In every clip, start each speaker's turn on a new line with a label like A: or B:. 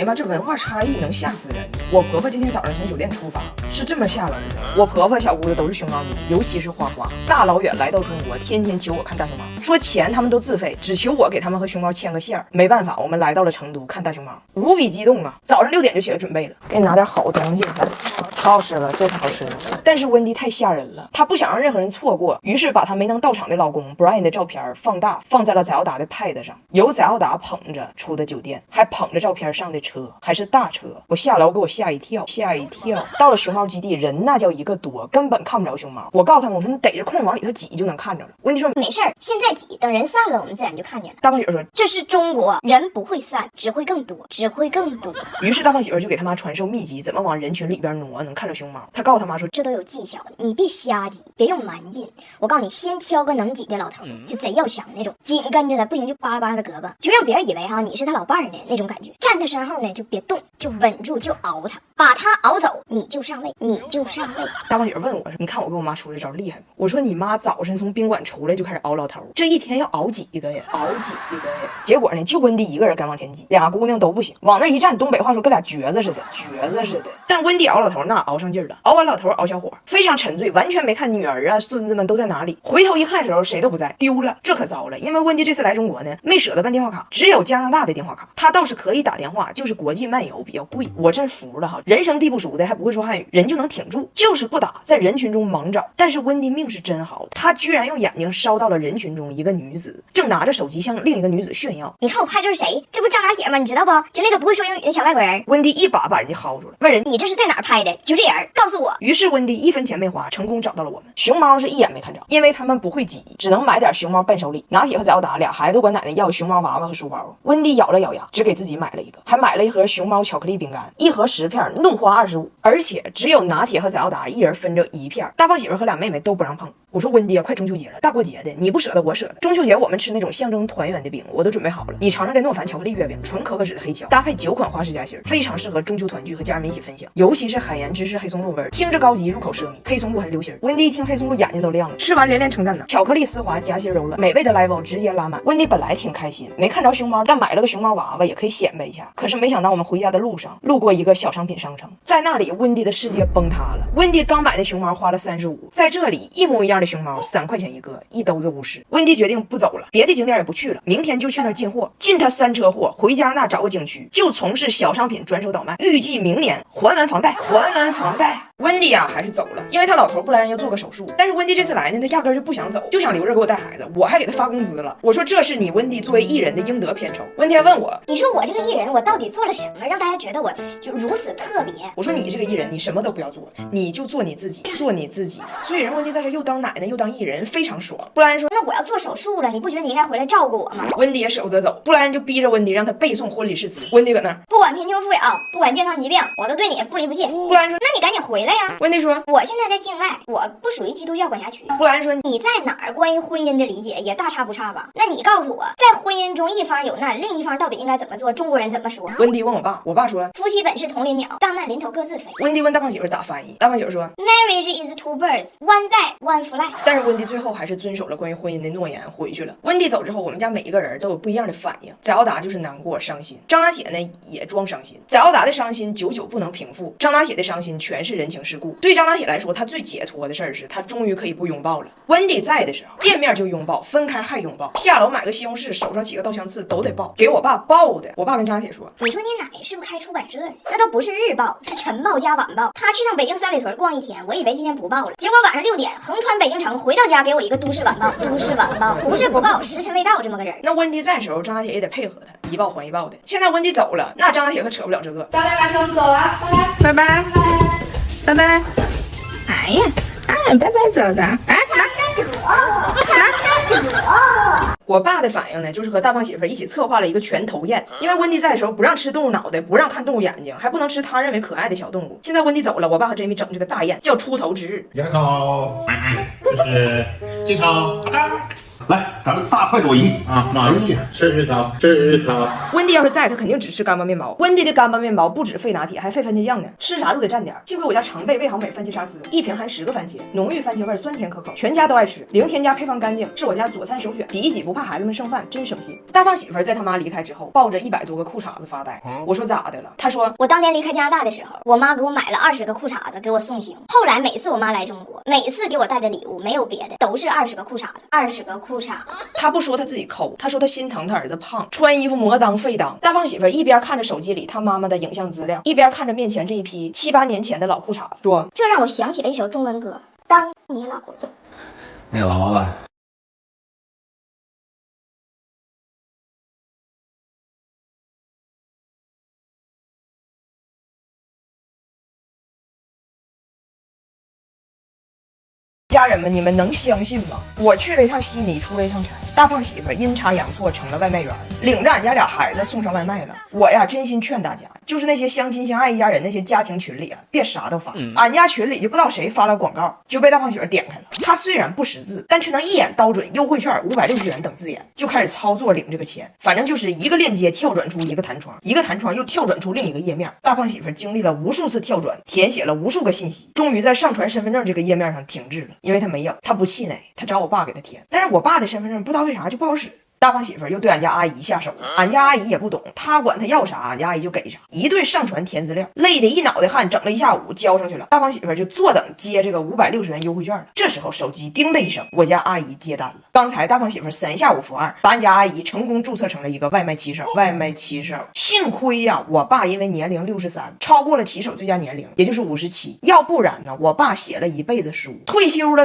A: 哎呀妈，这文化差异能吓死人！我婆婆今天早上从酒店出发，是这么下楼的。我婆婆小姑子都是熊猫迷，尤其是花花，大老远来到中国，天天求我看大熊猫，说钱他们都自费，只求我给他们和熊猫牵个线儿。没办法，我们来到了成都看大熊猫，无比激动啊！早上6点就起来准备了，给你拿点好东西，看，可好吃了，这太好吃了。但是温迪太吓人了，她不想让任何人错过，于是把她没能到场的老公 Brian 的照片放大，放在了翟奥达的 pad 上，由翟奥达捧着出的酒店，还捧着照片上的车，还是大车。我下楼给我吓一跳，吓一跳。到了熊猫基地，人那叫一个多，根本看不着熊猫。我告诉他们，我说你逮着空往里头挤就能看着了。温迪说
B: 没事儿，现在挤，等人散了，我们自然就看见了。
A: 大胖媳妇说
B: 这是中国，人不会散，只会更多，只会更多。
A: 于是大胖媳妇就给他妈传授秘籍，怎么往人群里边挪能看着熊猫。他告诉他妈说
B: 这都有技巧的，你别瞎挤，别用蛮劲。我告诉你，先挑个能挤的老头，就贼要强那种，紧跟着他，不行就扒拉扒拉他胳膊，就让别人以为你是他老伴儿的那种感觉。站他身后呢，就别动，就稳住，就熬他，把他熬走，你就上位，你就上位。
A: 大胖媳妇问我说：“你看我跟我妈出这招厉害吗？”我说：“你妈早晨从宾馆出来就开始熬老头，这一天要熬几个呀？熬几个呀？”结果呢，就温迪一个人敢往前挤，俩姑娘都不行，往那一站，东北话说跟俩橛子似的，橛子似的。但温迪熬老头那熬上劲儿了，熬完老头熬小伙，非常沉醉，完全没看女儿啊孙子们都在哪里。回头一看的时候，谁都不在，丢了，这可糟了。因为温迪这次来中国呢，没舍得办电话卡，只有加拿大的电话卡，他倒是可以打电话，就是国际漫游比较贵。我真服了哈，人生地不熟的还不会说汉语，人就能挺住，就是不打，在人群中忙找。但是温迪命是真好，他居然用眼睛烧到了人群中一个女子，正拿着手机向另一个女子炫耀。
B: 你看我拍这是谁？这不张拿铁吗？你知道不？就那个不会说英语的小外国人。
A: 温迪一把人家薅住了，问人
B: 你这是在哪儿拍的？就这人，告诉我。
A: 于是温迪1分钱没花，成功找到了我们。熊猫是一眼没看着，因为他们不会挤，只能买点熊猫伴手礼。拿铁和翟奥达俩孩子管奶奶要熊猫娃娃和书包，温迪咬了咬牙，只给自己买了一个，还买了一盒熊猫巧克力饼干，一盒10片，弄花25，而且只有拿铁和翟奥达一人分着1片。大胖媳妇和俩妹妹都不让碰。我说温迪啊，快中秋节了，大过节的，你不舍得我舍得。中秋节我们吃那种象征团圆的饼，我都准备好了。你尝尝这诺凡巧克力月饼，纯可可脂的黑巧，搭配9款花式夹心，非常适合中秋团聚和家人们一起分享。尤其是海盐芝士黑松露味儿，听着高级，入口奢靡。黑松露还是流心儿，温迪一听黑松露眼睛都亮了，吃完连连称赞呢。巧克力丝滑，夹心柔软，美味的 level 直接拉满。温迪本来挺开心，没看着熊猫，但买了个熊猫娃娃也可以显摆一下。可是没想到我们回家的路上，路过一个小商品商城，在那里温迪的世界崩塌了。温迪刚买的熊猫花了35，在这里一模一样的熊猫3块钱一个，一兜子50。温迪决定不走了，别的景点也不去了，明天就去那儿进货，进他3车货，回家那找个景区，就从事小商品转手倒卖，预计明年还完房贷，还完房贷。温迪呀，还是走了，因为他老头布莱恩要做个手术。但是温迪这次来呢，他压根就不想走，就想留着给我带孩子。我还给他发工资了。我说这是你温迪作为艺人的应得片酬。温迪还问我，
B: 你说我这个艺人，我到底做了什么，让大家觉得我就如此特别？
A: 我说你这个艺人，你什么都不要做，你就做你自己，做你自己。所以人温迪在这又当奶奶又当艺人，非常爽。布莱恩说，
B: 那我要做手术了，你不觉得你应该回来照顾我吗？
A: 温迪也舍不得走，布莱恩就逼着温迪让他背诵婚礼誓词。温迪搁那儿，
B: 不管贫穷富有，不管健康疾病，我都对你不离不弃。
A: 布莱恩说，
B: 那你赶紧回来呀。
A: 温迪说，
B: 我现在在境外，我不属于基督教管辖区。
A: 布莱恩说，
B: 你在哪儿关于婚姻的理解也大差不差吧？那你告诉我，在婚姻中一方有难，另一方到底应该怎么做？中国人怎么说？
A: 温迪问我爸，我爸说，
B: 夫妻本是同林鸟，大难临头各自飞。
A: 温迪问大胖媳妇咋翻译，大胖媳妇说
B: Marriage is two birds, one die, one fly。
A: 但是温迪最后还是遵守了关于婚姻的诺言，回去了。温迪走之后，我们家每一个人都有不一样的反应。翟奥达就是难过伤心，张拿铁呢也装伤心。翟奥达的伤心久久不能平复，张拿铁的伤心全是人情世故。对张拿铁来说，他最解脱的事儿是他终于可以不拥抱了。温迪在的时候，见面就拥抱，分开还拥抱，下楼买个西红柿，手上起个稻香刺都得抱，给我爸抱的。我爸跟张拿铁说，
B: 你说你奶是不是开出版社的？那都不是日报，是晨报加晚报。他去趟北京三里屯逛一天，我以为今天不报了，结果晚上6点横穿北京城，回到家给我一个都市晚报。都市晚报不是不报，时辰未到这么个人。
A: 那温迪在的时候，张拿铁也得配合他，一报还一报的。现在温迪走了，那张拿铁可扯不了这个。
C: 咱俩先走了，拜拜，拜拜。哎呀，拜拜走的，哎，
A: 我爸的反应呢，就是和大胖媳妇一起策划了一个全头宴。因为温迪在的时候不让吃动物脑袋，不让看动物眼睛，还不能吃他认为可爱的小动物。现在温迪走了，我爸和 Jamie 整这个大宴，叫出头之日。
D: 摇头，就是镜头，好的。来，咱们大快朵颐啊！满意，吃它，吃它。
A: 温迪要是在，他肯定只吃干巴面包。温迪的干巴面包不止费拿铁，还费番茄酱呢，吃啥都得蘸点。幸亏我家常备味好美番茄沙司，一瓶含10个番茄，浓郁番茄味，酸甜可口，全家都爱吃，零添加，配方干净，是我家佐餐首选。挤一挤不怕孩子们剩饭，真省心。大胖媳妇在他妈离开之后，抱着100多个裤衩子发呆。我说咋的了？他说
B: 我当年离开加拿大的时候，我妈给我买了20个裤衩子给我送行。后来每次我妈来中国，每次给我带的礼物没有别的，都是20个裤衩子，20个裤衩子。
A: 他不说他自己抠，他说他心疼他儿子胖，穿衣服磨裆费裆。大胖媳妇一边看着手机里他妈妈的影像资料，一边看着面前这一批7、8年前的老裤衩子，说
B: 这让我想起了一首中文歌，当你老了。
D: 你老了。
A: 家人们，你们能相信吗？我去了一趟悉尼，出了一趟差，大胖媳妇阴差阳错成了外卖员，领着俺家俩孩子送上外卖了。我呀，真心劝大家，就是那些相亲相爱一家人那些家庭群里啊，别啥都发。俺家群里就不知道谁发了广告，就被大胖媳妇点开了。他虽然不识字，但却能一眼刀准优惠券560元等字眼，就开始操作领这个钱。反正就是一个链接跳转出一个弹窗，一个弹窗又跳转出另一个页面。大胖媳妇经历了无数次跳转，填写了无数个信息，终于在上传身份证这个页面上停滞了。因为他没有，他不气馁，他找我爸给他填，但是我爸的身份证不知道为啥就不好使。大胖媳妇又对俺家阿姨下手了，俺家阿姨也不懂，她管他要啥，俺家阿姨就给啥，一顿上传填资料，累得一脑袋汗，整了一下午交上去了。大胖媳妇就坐等接这个560元优惠券了。这时候手机叮的一声，我家阿姨接单了。刚才大胖媳妇3下5除2，把俺家阿姨成功注册成了一个外卖骑手。幸亏呀，我爸因为年龄63，超过了骑手最佳年龄，也就是57，要不然呢，我爸写了一辈子书，退休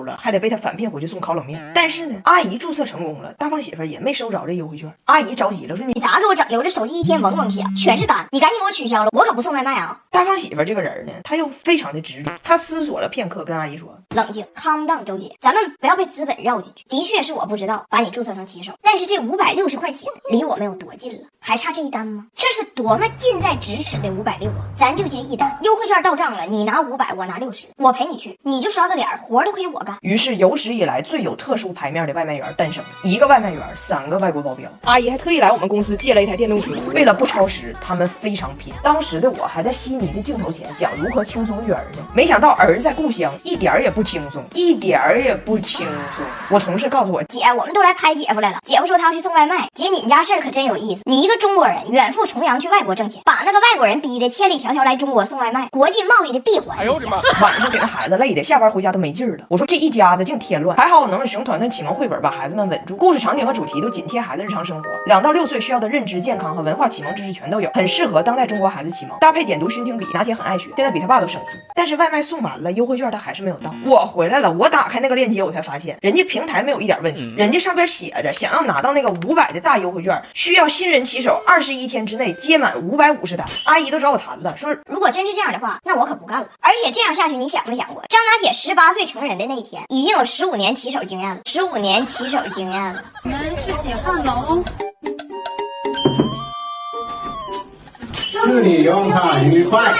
A: 了，还得被他返聘回去送烤冷面。但是呢，阿姨注册成功了，大胖媳妇也没收着这优惠券。阿姨着急了，说你
B: 咋给我整的？我这手机一天嗡嗡响，全是单，你赶紧给我取消了，我可不送外卖啊！
A: 大胖媳妇这个人呢，他又非常的执着，他思索了片刻，跟阿姨说：
B: 冷静 ，calm down， 周姐，咱们不要被资本绕进去。的确是我不知道把你注册成骑手，但是这560块钱离我们有多近了？还差这一单吗？这是多么近在咫尺的560啊！咱就接一单，优惠券到账了，你拿500，我拿60，我陪你去，你就刷个脸，活儿都可以我干。
A: 于是有史以来最有特殊牌面的外卖员诞生，一个外卖员3个外国保镖。阿姨还特意来我们公司借了一台电动车，为了不超时，他们非常拼。当时的我还在悉尼的镜头前讲如何轻松育儿呢，没想到儿在故乡一点也不轻松，我同事告诉我，
B: 姐，我们都来拍姐夫来了。姐夫说他要去送外卖。姐，你们家事儿可真有意思，你一个中国人远赴重洋去外国挣钱，把那个外国人逼得千里迢迢来中国送外卖，国际贸易的闭环。哎呦我的妈！
A: 晚上给那孩子累的下班回家都没劲儿了。我说这一家子净添乱，还好我能用熊团团启蒙绘本把孩子们稳住，故事场景和主题都紧贴孩子日常生活，2到6岁需要的认知、健康和文化启蒙知识全都有，很适合当代中国孩子启蒙。搭配点读熏听笔，拿铁很爱学，现在比他爸都省心。但是外卖送完了，优惠券他还是没有到。我回来了，我打开那个链接，我才发现人家平台没有一点问题，人家上边写着想要拿到那个500的大优惠券，需要新人骑手21天之内接满550单。阿姨都找我谈了，说
B: 如果真是这样的话，那我可不干了。而且这样下去，你想没想过，张拿铁18岁成人的那一天，已经有15年骑手经验了，15年骑手经验了。
E: 我们是解放楼。
D: 祝你用餐愉快。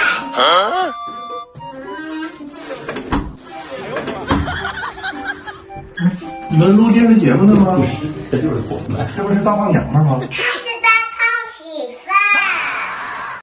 F: 你们录电视节目的吗？
D: 这就是我们，
F: 这不是大胖娘们吗？